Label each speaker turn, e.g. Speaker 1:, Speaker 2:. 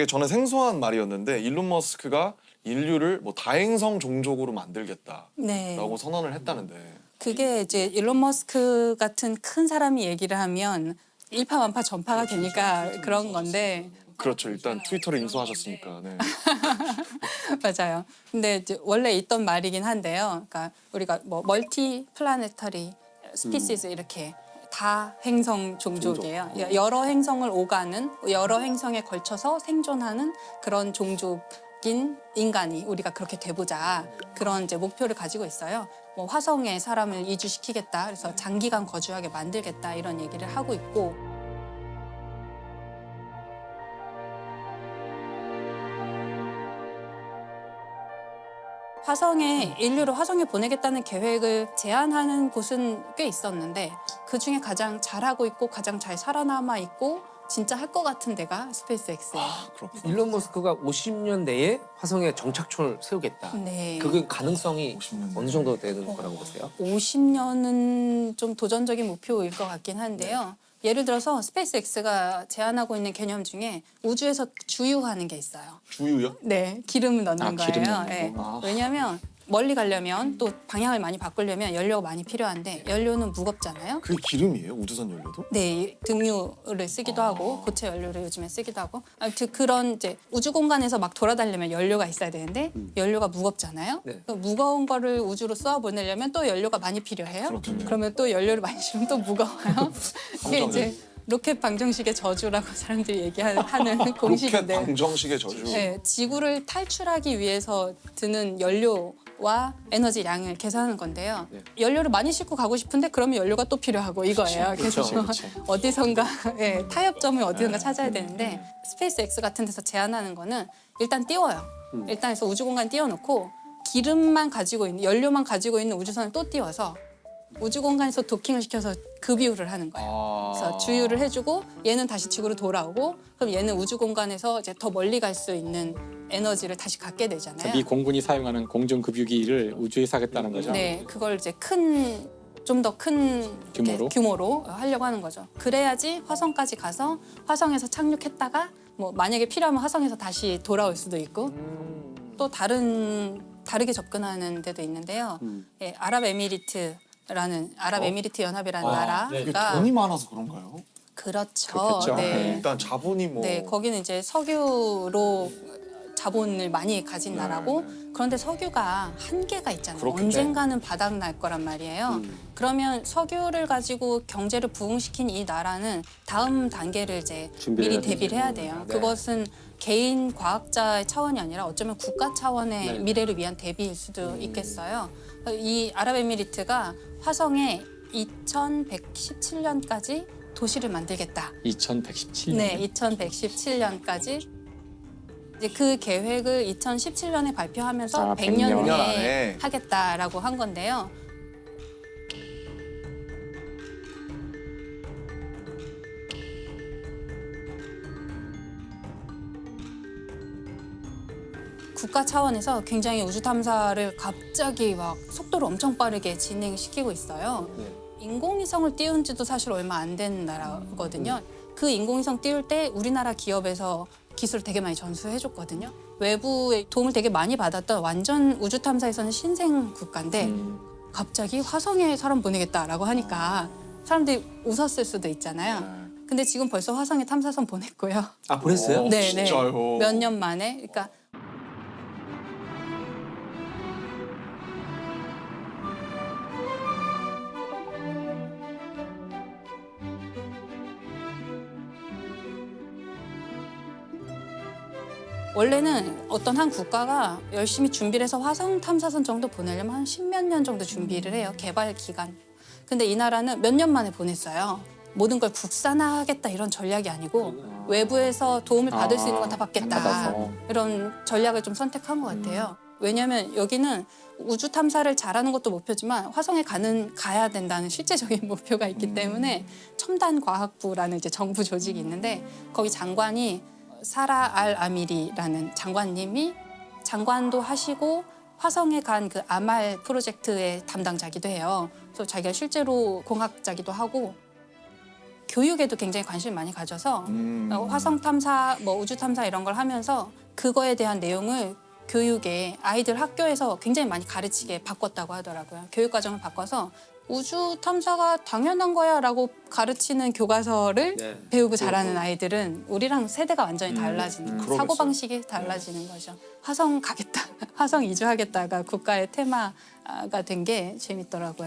Speaker 1: 이게 저는 생소한 말이었는데 일론 머스크가 인류를 뭐 다행성 종족으로 만들겠다라고
Speaker 2: 네.
Speaker 1: 선언을 했다는데
Speaker 2: 그게 이제 일론 머스크 같은 큰 사람이 얘기를 하면 일파만파 전파가 되니까 그런 건데
Speaker 1: 그렇죠. 일단 트위터를 인수하셨으니까. 네.
Speaker 2: 맞아요. 근데 이제 원래 있던 말이긴 한데요. 그러니까 우리가 뭐 멀티 플라네터리 스피시스 이렇게 다 행성 종족이에요. 그러니까 여러 행성을 오가는 여러 행성에 걸쳐서 생존하는 그런 종족인 인간이 우리가 그렇게 돼보자 그런 이제 목표를 가지고 있어요. 뭐 화성에 사람을 이주시키겠다. 그래서 장기간 거주하게 만들겠다 이런 얘기를 하고 있고. 화성에 인류를 화성에 보내겠다는 계획을 제안하는 곳은 꽤 있었는데 그 중에 가장 잘하고 있고 가장 잘 살아남아 있고 진짜 할 것 같은 데가 스페이스X예요.
Speaker 1: 그렇구나.
Speaker 3: 일론 머스크가 50년 내에 화성에 정착촌을 세우겠다.
Speaker 2: 네.
Speaker 3: 그게 가능성이
Speaker 1: 50년
Speaker 3: 어느 정도 되는 거라고 보세요?
Speaker 2: 50년은 좀 도전적인 목표일 것 같긴 한데요. 예를 들어서 스페이스X가 제안하고 있는 개념 중에 우주에서 주유하는 게 있어요.
Speaker 1: 주유요?
Speaker 2: 네, 기름을 넣는 거예요.
Speaker 4: 기름 넣는
Speaker 2: 네.
Speaker 1: 거. 아.
Speaker 2: 왜냐하면 멀리 가려면 또 방향을 많이 바꾸려면 연료가 많이 필요한데 연료는 무겁잖아요.
Speaker 1: 그게 기름이에요? 우주선 연료도?
Speaker 2: 네, 등유를 쓰기도 하고 고체 연료를 요즘에 쓰기도 하고 아무튼 그런 이제 우주 공간에서 막 돌아다니려면 연료가 있어야 되는데 연료가 무겁잖아요.
Speaker 3: 네.
Speaker 2: 그 무거운 거를 우주로 쏘아 보내려면 또 연료가 많이 필요해요.
Speaker 1: 그렇군요.
Speaker 2: 그러면 또 연료를 많이 주면 또 무거워요. 이게 이제 로켓 방정식의 저주라고 사람들이 얘기하는
Speaker 1: 로켓
Speaker 2: 공식인데.
Speaker 1: 방정식의 저주.
Speaker 2: 네, 지구를 탈출하기 위해서 드는 연료와 에너지량을 계산하는 건데요.
Speaker 3: 네.
Speaker 2: 연료를 많이 싣고 가고 싶은데 그러면 연료가 또 필요하고 이거예요. 그래서 어디선가 타협점을 어디선가 찾아야 되는데 스페이스X 같은 데서 제안하는 거는 일단 띄워요. 일단 해서 우주공간 띄워놓고 기름만 가지고 있는 연료만 가지고 있는 우주선을 또 띄워서 우주공간에서 도킹을 시켜서 급유를 하는 거예요. 그래서 주유를 해주고 얘는 다시 지구로 돌아오고 그럼 얘는 우주공간에서 이제 더 멀리 갈 수 있는 에너지를 다시 갖게 되잖아요.
Speaker 4: 미 공군이 사용하는 공중급유기를 우주에서 하겠다는 거죠.
Speaker 2: 네, 그걸 이제 좀 더 큰 규모로 하려고 하는 거죠. 그래야지 화성까지 가서 화성에서 착륙했다가 뭐 만약에 필요하면 화성에서 다시 돌아올 수도 있고 또 다르게 접근하는 데도 있는데요. 예, 아랍에미리트 연합이라는
Speaker 1: 이게
Speaker 2: 나라가
Speaker 1: 돈이 많아서 그런가요?
Speaker 2: 그렇죠.
Speaker 4: 그렇겠죠.
Speaker 2: 네.
Speaker 1: 일단 자본이 뭐
Speaker 2: 네, 거기는 이제 석유로 자본을 많이 가진 나라고 그런데 석유가 한계가 있잖아요.
Speaker 1: 그렇겠죠.
Speaker 2: 언젠가는 바닥 날 거란 말이에요. 그러면 석유를 가지고 경제를 부흥시킨 이 나라는 다음 단계를 이제
Speaker 3: 준비를
Speaker 2: 미리
Speaker 3: 해야
Speaker 2: 대비를
Speaker 3: 되죠.
Speaker 2: 해야 돼요.
Speaker 3: 네.
Speaker 2: 그것은 개인 과학자의 차원이 아니라 어쩌면 국가 차원의
Speaker 3: 네.
Speaker 2: 미래를 위한 대비일 수도 있겠어요. 이 아랍에미리트가 화성에 2117년까지 도시를 만들겠다.
Speaker 4: 2117년.
Speaker 2: 네, 2117년까지 이제 그 계획을 2017년에 발표하면서
Speaker 4: 아,
Speaker 2: 100년
Speaker 4: 100년
Speaker 2: 내에
Speaker 1: 안에.
Speaker 2: 하겠다라고 한 건데요. 국가 차원에서 굉장히 우주 탐사를 갑자기 막 속도를 엄청 빠르게 진행시키고 있어요.
Speaker 3: 네.
Speaker 2: 인공위성을 띄운 지도 사실 얼마 안 된 나라거든요. 그 인공위성 띄울 때 우리나라 기업에서 기술을 되게 많이 전수해줬거든요. 외부의 도움을 되게 많이 받았던 완전 우주 탐사에서는 신생 국가인데 갑자기 화성에 사람 보내겠다라고 하니까 사람들이 웃었을 수도 있잖아요. 근데 지금 벌써 화성에 탐사선 보냈고요.
Speaker 3: 아, 보냈어요?
Speaker 2: 네,
Speaker 1: 진짜요?
Speaker 2: 몇 년 만에. 그러니까 원래는 어떤 한 국가가 열심히 준비를 해서 화성 탐사선 정도 보내려면 한 10몇 년 정도 준비를 해요. 개발 기간. 근데 이 나라는 몇 년 만에 보냈어요. 모든 걸 국산화하겠다 이런 전략이 아니고 외부에서 도움을 받을 수 있는 건 다 받겠다.
Speaker 4: 받아서.
Speaker 2: 이런 전략을 좀 선택한 것 같아요. 왜냐하면 여기는 우주 탐사를 잘하는 것도 목표지만 화성에 가야 된다는 실제적인 목표가 있기 때문에 첨단 과학부라는 이제 정부 조직이 있는데 거기 장관이 사라 알 아미리라는 장관님이 장관도 하시고 화성에 간 그 아말 프로젝트의 담당자기도 해요. 그래서 자기가 실제로 공학자기도 하고 교육에도 굉장히 관심을 많이 가져서 화성 탐사, 뭐 우주 탐사 이런 걸 하면서 그거에 대한 내용을 교육에 아이들 학교에서 굉장히 많이 가르치게 바꿨다고 하더라고요. 교육 과정을 바꿔서 우주 탐사가 당연한 거야라고 가르치는 교과서를
Speaker 3: 네.
Speaker 2: 배우고 자라는 아이들은 우리랑 세대가 완전히 달라지는
Speaker 1: 그러겠어요.
Speaker 2: 사고 방식이 달라지는 거죠. 화성 가겠다, 화성 이주하겠다가 국가의 테마가 된 게 재밌더라고요.